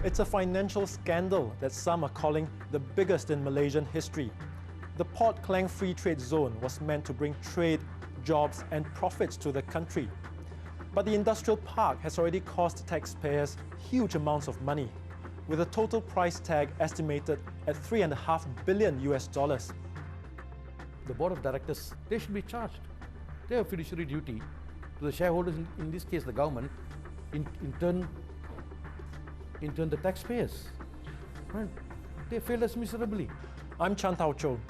It's a financial scandal that some are calling the biggest in Malaysian history. The Port Klang Free Trade Zone was meant to bring trade, jobs and profits to the country. But the industrial park has already cost taxpayers huge amounts of money, with a total price tag estimated at $3.5 billion. The board of directors, they should be charged. They have fiduciary duty to the shareholders, in this case the government, in turn the taxpayers. Right? They failed us miserably. I'm Chan Tao Cho.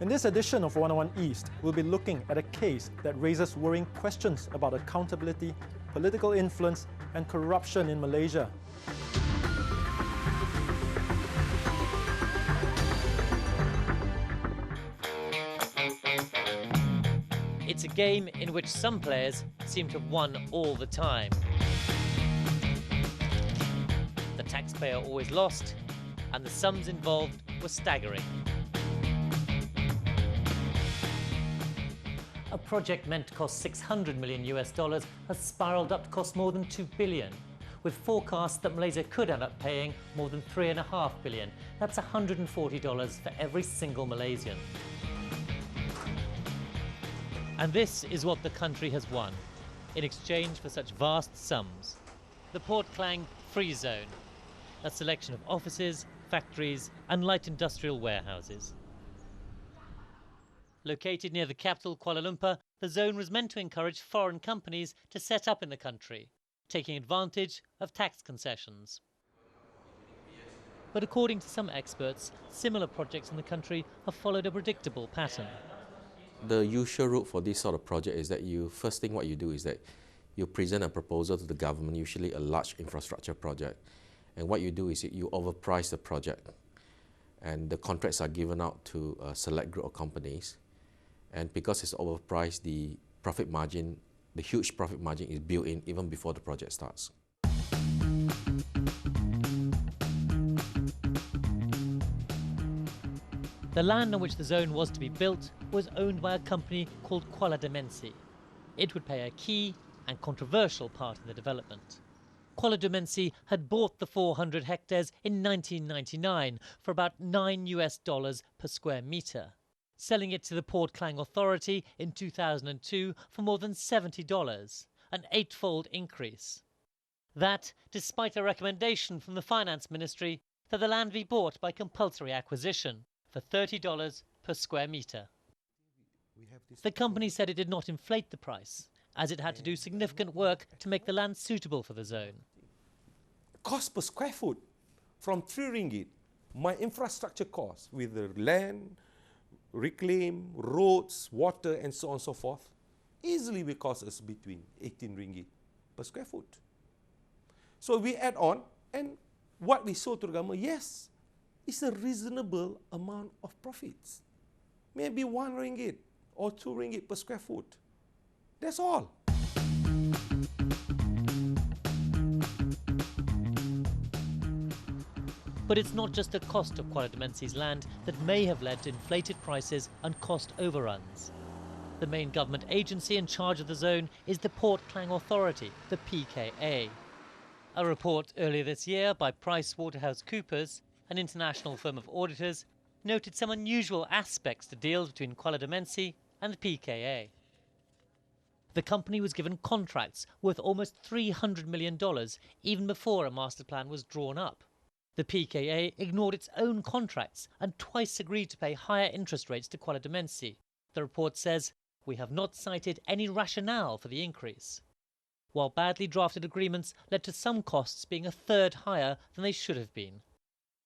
In this edition of 101 East, we'll be looking at a case that raises worrying questions about accountability, political influence and corruption in Malaysia. It's a game in which some players seem to have won all the time. The taxpayer always lost, and the sums involved were staggering. A project meant to cost $600 million has spiraled up to cost more than $2 billion, with forecasts that Malaysia could end up paying more than $3.5 billion. That's $140 for every single Malaysian. And this is what the country has won in exchange for such vast sums. The Port Klang Free Zone, a selection of offices, factories and light industrial warehouses. Located near the capital, Kuala Lumpur, the zone was meant to encourage foreign companies to set up in the country, taking advantage of tax concessions. But according to some experts, similar projects in the country have followed a predictable pattern. The usual route for this sort of project is that first thing what you do is that you present a proposal to the government, usually a large infrastructure project. And what you do is you overprice the project. And the contracts are given out to a select group of companies. And because it's overpriced, the profit margin, the huge profit margin is built in even before the project starts. The land on which the zone was to be built was owned by a company called Kuala Dimensi. It would play a key and controversial part in the development. Kuala Dimensi had bought the 400 hectares in 1999 for about $9 per square metre, selling it to the Port Klang Authority in 2002 for more than $70, an 8-fold increase. That, despite a recommendation from the Finance Ministry that the land be bought by compulsory acquisition for $30 per square metre. The company said it did not inflate the price, as it had to do significant work to make the land suitable for the zone. Cost per square foot from RM3, my infrastructure cost with the land, reclaim, roads, water and so on and so forth, easily will cost us between RM18 per square foot. So we add on, and what we sold to the government, yes, it's a reasonable amount of profits. Maybe RM1 or RM2 per square foot. That's all. But it's not just the cost of Kuala Dimensi's land that may have led to inflated prices and cost overruns. The main government agency in charge of the zone is the Port Klang Authority, the PKA. A report earlier this year by PricewaterhouseCoopers, an international firm of auditors, noted some unusual aspects to deals between Kuala Dimensi and the PKA. The company was given contracts worth almost $300 million even before a master plan was drawn up. The PKA ignored its own contracts and twice agreed to pay higher interest rates to Kuala Dimensi. The report says, "We have not cited any rationale for the increase," while badly drafted agreements led to some costs being a third higher than they should have been.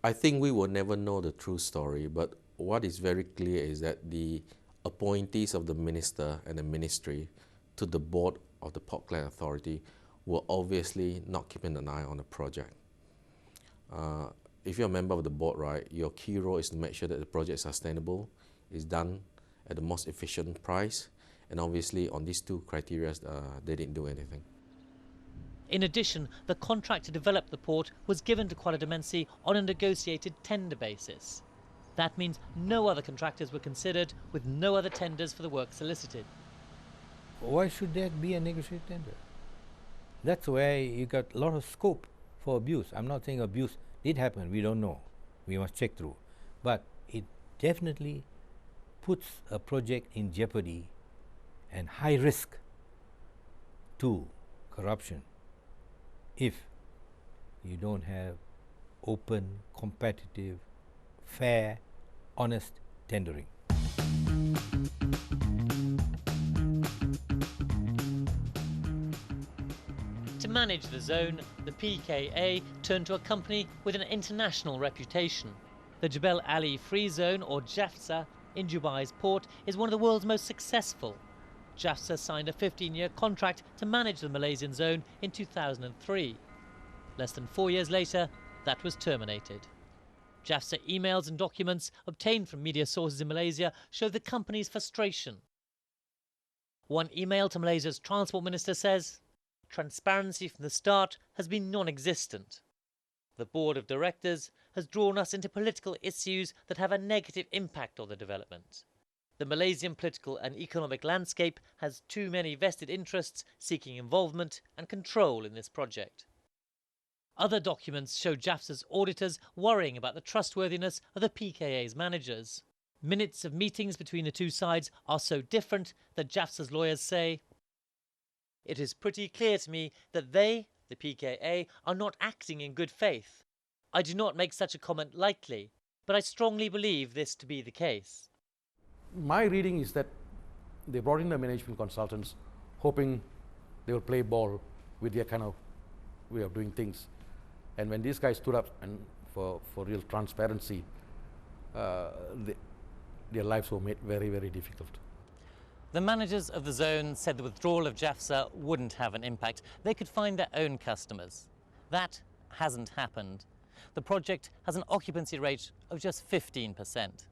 I think we will never know the true story, but what is very clear is that the appointees of the minister and the ministry to the board of the Port Klang Authority were obviously not keeping an eye on the project. If you're a member of the board, right, your key role is to make sure that the project is sustainable, is done at the most efficient price, and obviously on these two criteria, they didn't do anything. In addition, the contract to develop the port was given to Kuala Dimensi on a negotiated tender basis. That means no other contractors were considered, with no other tenders for the work solicited. Why should there be a negotiated tender? That's where you got a lot of scope for abuse. I'm not saying abuse did happen, we don't know. We must check through. But it definitely puts a project in jeopardy and high risk to corruption if you don't have open, competitive, fair, honest tendering. To manage the zone, the PKA turned to a company with an international reputation. The Jebel Ali Free Zone, or JAFZA, in Dubai's port is one of the world's most successful. JAFZA signed a 15-year contract to manage the Malaysian zone in 2003. Less than 4 years later, that was terminated. JAFZA emails and documents obtained from media sources in Malaysia show the company's frustration. One email to Malaysia's Transport Minister says, "Transparency from the start has been non-existent. The board of directors has drawn us into political issues that have a negative impact on the development. The Malaysian political and economic landscape has too many vested interests seeking involvement and control in this project." Other documents show JAFZA's auditors worrying about the trustworthiness of the PKA's managers. Minutes of meetings between the two sides are so different that JAFZA's lawyers say, "It is pretty clear to me that they, the PKA, are not acting in good faith. I do not make such a comment lightly, but I strongly believe this to be the case." My reading is that they brought in the management consultants hoping they will play ball with their kind of way of doing things. And when these guys stood up and for real transparency, their lives were made very, very difficult. The managers of the zone said the withdrawal of JAFZA wouldn't have an impact. They could find their own customers. That hasn't happened. The project has an occupancy rate of just 15%.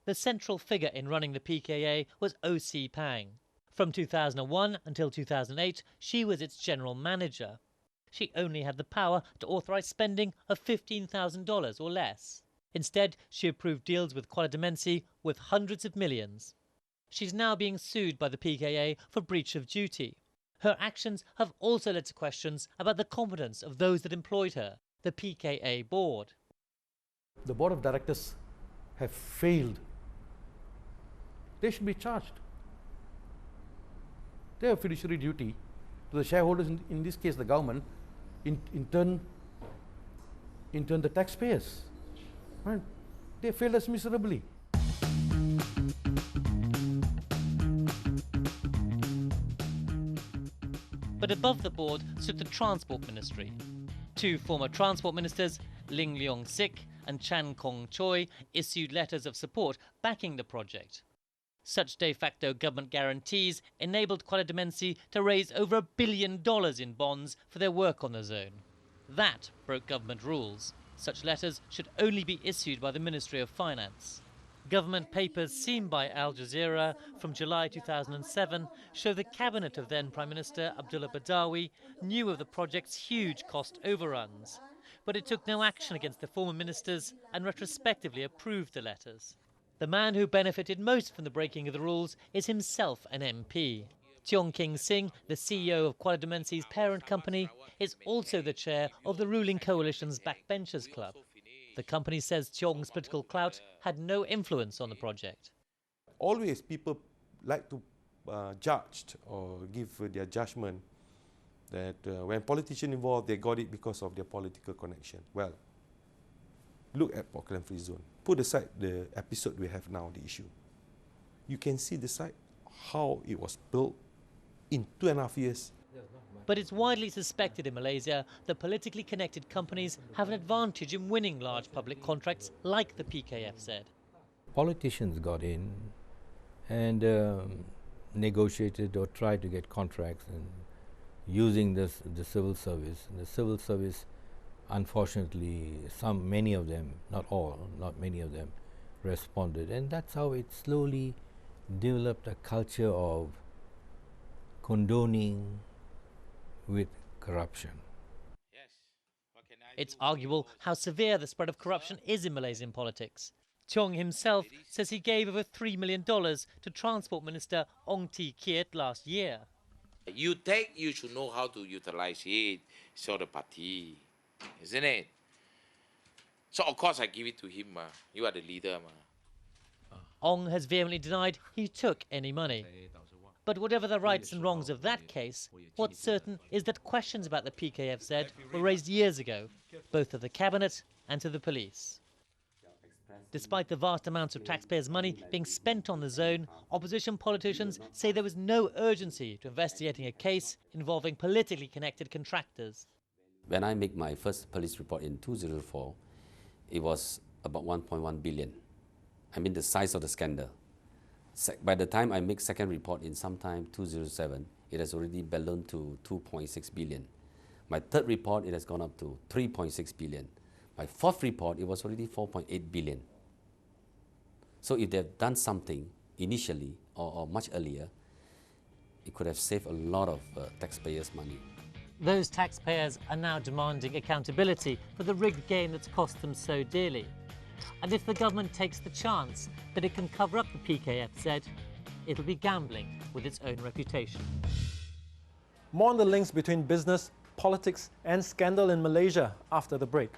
The central figure in running the PKA was O.C. Pang. From 2001 until 2008, she was its general manager. She only had the power to authorise spending of $15,000 or less. Instead, she approved deals with Kuala Demensi worth hundreds of millions. She's now being sued by the PKA for breach of duty. Her actions have also led to questions about the competence of those that employed her, the PKA board. The board of directors have failed. They should be charged. They have fiduciary duty to the shareholders, in this case the government, in turn the taxpayers. Right? They failed us miserably. But above the board stood the Transport Ministry. Two former transport ministers, Ling Leong Sik and Chan Kong Choi, issued letters of support backing the project. Such de facto government guarantees enabled Kuala Demensi to raise over $1 billion in bonds for their work on the zone. That broke government rules. Such letters should only be issued by the Ministry of Finance. Government papers seen by Al Jazeera from July 2007 show the cabinet of then Prime Minister Abdullah Badawi knew of the project's huge cost overruns. But it took no action against the former ministers and retrospectively approved the letters. The man who benefited most from the breaking of the rules is himself an MP. Tiong King Sing, the CEO of Kuala Demensi's parent company, is also the chair of the ruling coalition's Backbenchers Club. The company says Tiong's political clout had no influence on the project. Always people like to judge or give their judgment that when politicians involved, they got it because of their political connection. Well, look at Port Klang Free Zone. Put aside the episode we have now, the issue. You can see the site, how it was built in 2.5 years. But it's widely suspected in Malaysia that politically connected companies have an advantage in winning large public contracts like the PKFZ. Politicians got in and negotiated or tried to get contracts and using the civil service. And the civil service, unfortunately, many of them, not all, not many of them, responded. And that's how it slowly developed a culture of condoning with corruption. It's arguable how severe the spread of corruption is in Malaysian politics. Tiong himself says he gave over $3 million to Transport Minister Ong Tee Kiat last year. You should know how to utilize it, show the party. isn't it? So of course I give it to him. You are the leader. Ong has vehemently denied he took any money. But whatever the rights and wrongs of that case, what's certain is that questions about the PKFZ were raised years ago, both to the cabinet and to the police. Despite the vast amounts of taxpayers' money being spent on the zone, opposition politicians say there was no urgency to investigating a case involving politically connected contractors. When I make my first police report in 2004, it was about 1.1 billion. I mean the size of the scandal. By the time I make second report in sometime 2007, it has already ballooned to 2.6 billion. My third report, it has gone up to 3.6 billion. My fourth report, it was already 4.8 billion. So if they've done something initially or much earlier, it could have saved a lot of taxpayers' money. Those taxpayers are now demanding accountability for the rigged game that's cost them so dearly. And if the government takes the chance that it can cover up the PKFZ, it'll be gambling with its own reputation. More on the links between business, politics and scandal in Malaysia after the break.